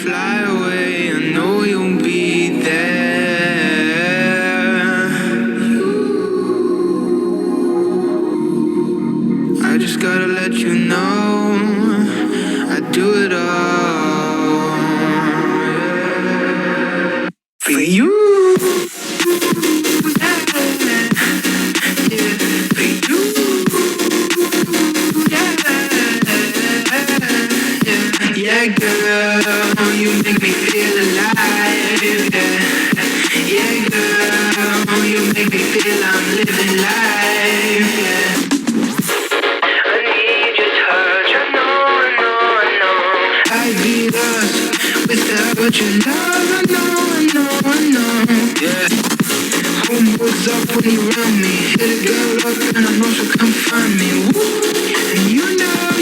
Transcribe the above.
fly away, I know you'll be there. I just gotta let you know I do it all for you. Yeah, girl, you make me feel alive. Yeah, girl, you make me feel I'm living life. Yeah. I need your touch. I know. I'd be lost without your love. I know. Yeah. Homework's up when you're around me. Hit a girl up and I know she'll come find me. Woo. And you know